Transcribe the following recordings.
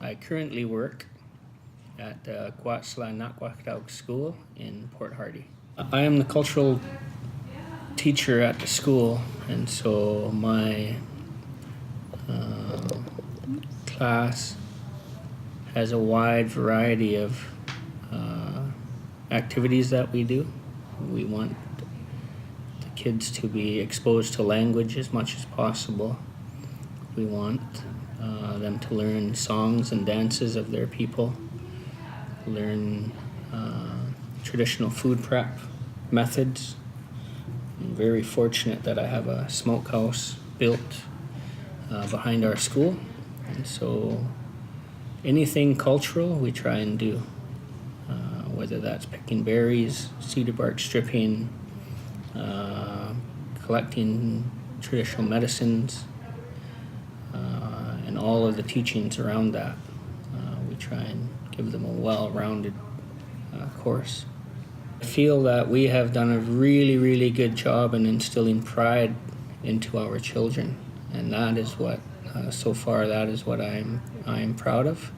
I currently work at the Gwa'sala Nakwaxda'xw school in Port Hardy. I am the cultural teacher at the school, and so my class has a wide variety of activities that we do. We want the kids to be exposed to language as much as possible. We want them to learn songs and dances of their people, learn traditional food prep methods. I'm very fortunate that I have a smokehouse built behind our school, and so anything cultural we try and do, whether that's picking berries, cedar bark stripping, collecting traditional medicines, and all of the teachings around that. We try and give them a well-rounded course. I feel that we have done a really, really good job in instilling pride into our children, and that is what, so far, that is what I am proud of.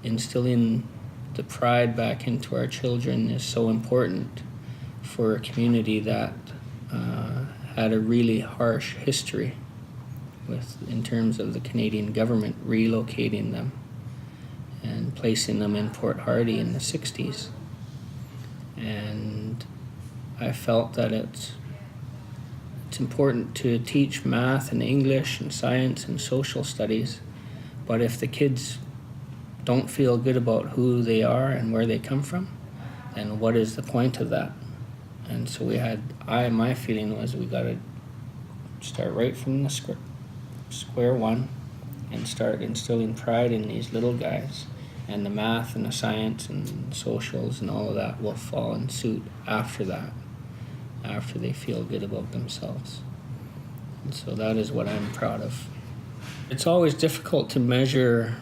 Instilling the pride back into our children is so important for a community that had a really harsh history in terms of the Canadian government relocating them and placing them in Port Hardy in the 60s. And I felt that it's important to teach math and English and science and social studies, but if the kids don't feel good about who they are and where they come from, then what is the point of that? And so my feeling was we got to start right from the square one and start instilling pride in these little guys, and the math and the science and socials and all of that will fall in suit after that, after they feel good about themselves. And so that is what I'm proud of. It's always difficult to measure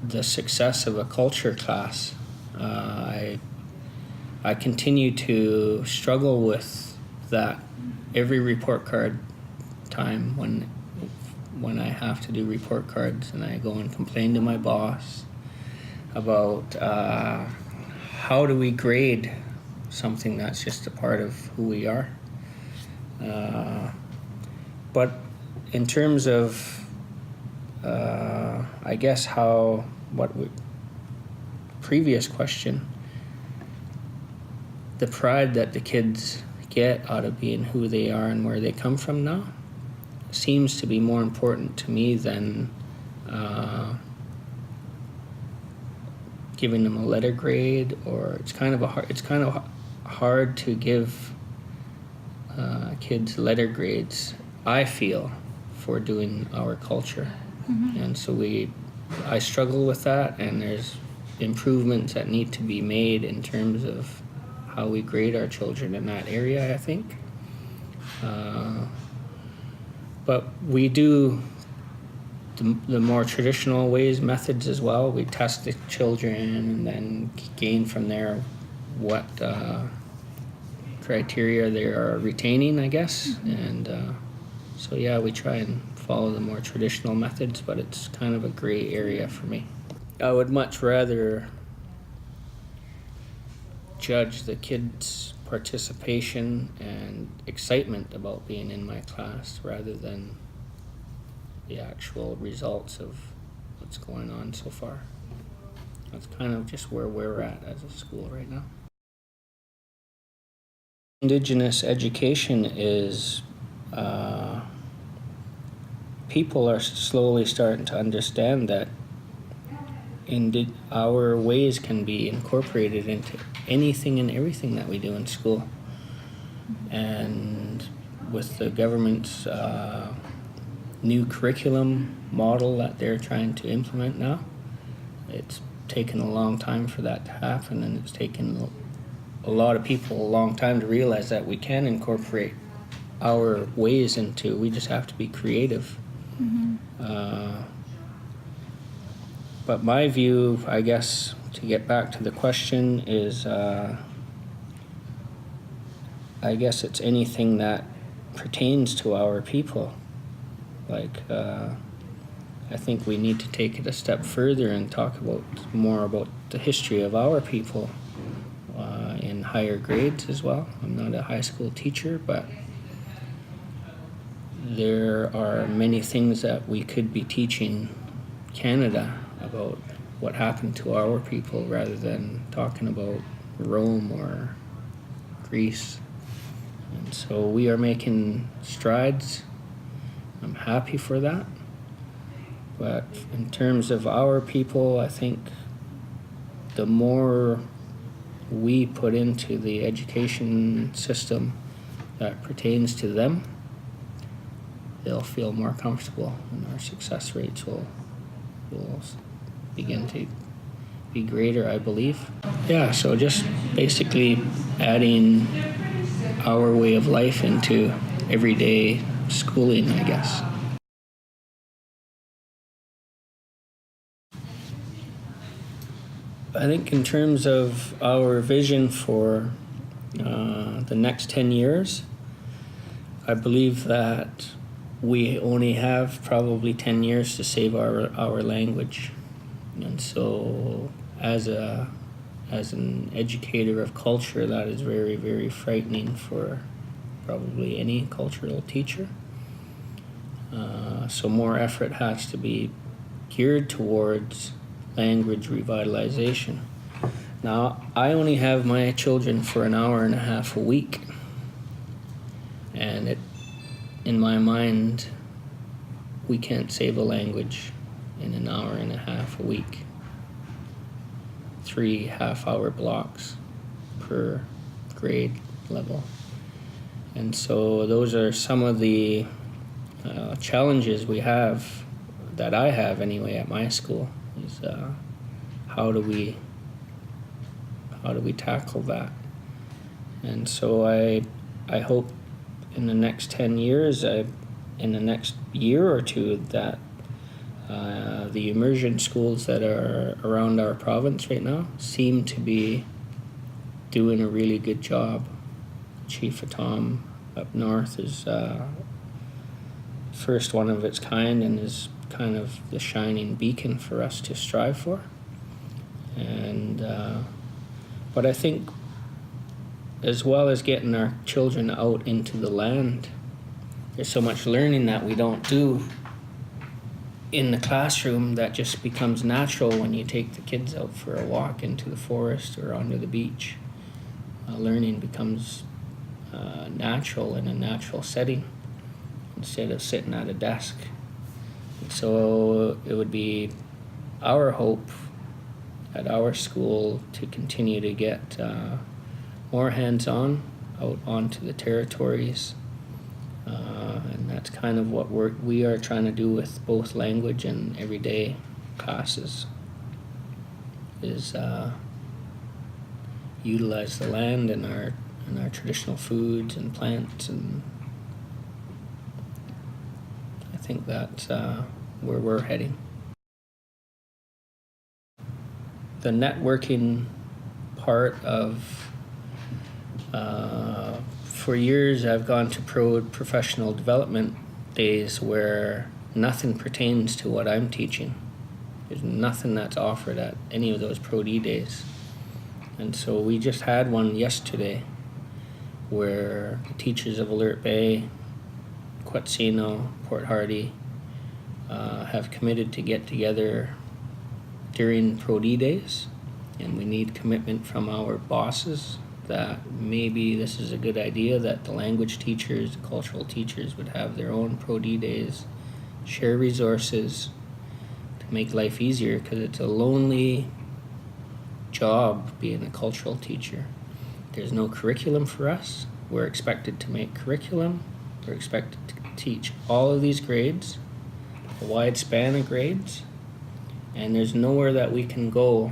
the success of a culture class. I continue to struggle with that every report card time when I have to do report cards, and I go and complain to my boss about how do we grade something that's just a part of who we are. But in terms of I guess previous question, the pride that the kids get out of being who they are and where they come from now seems to be more important to me than giving them a letter grade, or it's kind of hard to give kids letter grades, I feel, for doing our culture. Mm-hmm. And so I struggle with that, and there's improvements that need to be made in terms of how we grade our children in that area, I think. But we do the more traditional methods as well. We test the children and then gain from there what criteria they are retaining, I guess. Mm-hmm. And so yeah, we try and follow the more traditional methods, but it's kind of a gray area for me. I would much rather judge the kids' participation and excitement about being in my class rather than the actual results of what's going on so far. That's kind of just where we're at as a school right now. Indigenous education is people are slowly starting to understand that our ways can be incorporated into anything and everything that we do in school. And with the government's new curriculum model that they're trying to implement now, it's taken a long time for that to happen, and it's taken a lot of people a long time to realize that we can incorporate our ways into, we just have to be creative. Mm-hmm. But my view, I guess, to get back to the question, is I guess it's anything that pertains to our people. Like, I I think we need to take it a step further and talk more about the history of our people in higher grades as well. I'm not a high school teacher, but there are many things that we could be teaching Canada about what happened to our people rather than talking about Rome or Greece. And so we are making strides. I'm happy for that. But in terms of our people, I think the more we put into the education system that pertains to them, they'll feel more comfortable, and our success rates will begin to be greater, I believe. Yeah, so just basically adding our way of life into everyday schooling, I guess. I think in terms of our vision for the next 10 years, I believe that we only have probably 10 years to save our language. And so as an educator of culture, that is very, very frightening for probably any cultural teacher. So more effort has to be geared towards language revitalization. Now, I only have my children for an hour and a half a week, and in my mind, we can't save a language in an hour and a half a week. 3 half-hour blocks per grade level. And so those are some of the challenges we have, that I have anyway at my school, is how do we tackle that? And so I hope in the next 10 years, in the next year or two, that the immersion schools that are around our province right now seem to be doing a really good job. Chief Atom up north is first one of its kind and is kind of the shining beacon for us to strive for. And but I think, as well as getting our children out into the land, there's so much learning that we don't do in the classroom that just becomes natural when you take the kids out for a walk into the forest or onto the beach. Learning becomes natural in a natural setting instead of sitting at a desk. So it would be our hope at our school to continue to get more hands-on out onto the territories, and that's kind of what we are trying to do with both language and everyday classes, is utilize the land and our traditional foods and plants, and I think that's where we're heading. The networking part of, for years I've gone to professional development days where nothing pertains to what I'm teaching. There's nothing that's offered at any of those Pro D days. And so we just had one yesterday where the teachers of Alert Bay, Gwa'sala, Port Hardy have committed to get together during Pro D days, and we need commitment from our bosses that maybe this is a good idea, that the language teachers, the cultural teachers would have their own Pro D days, share resources to make life easier, because it's a lonely job being a cultural teacher. There's no curriculum for us. We're expected to make curriculum. We're expected to teach all of these grades, a wide span of grades, and there's nowhere that we can go.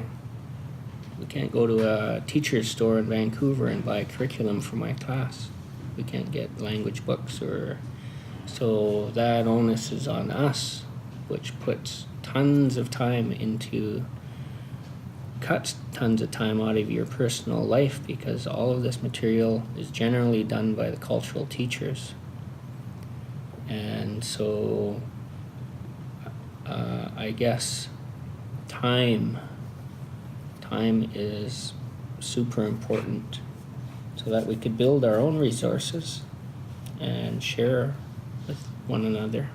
We can't go to a teacher's store in Vancouver and buy curriculum for my class. We can't get language books, so that onus is on us, which puts tons of time cuts tons of time out of your personal life, because all of this material is generally done by the cultural teachers. And so I guess time is super important so that we could build our own resources and share with one another.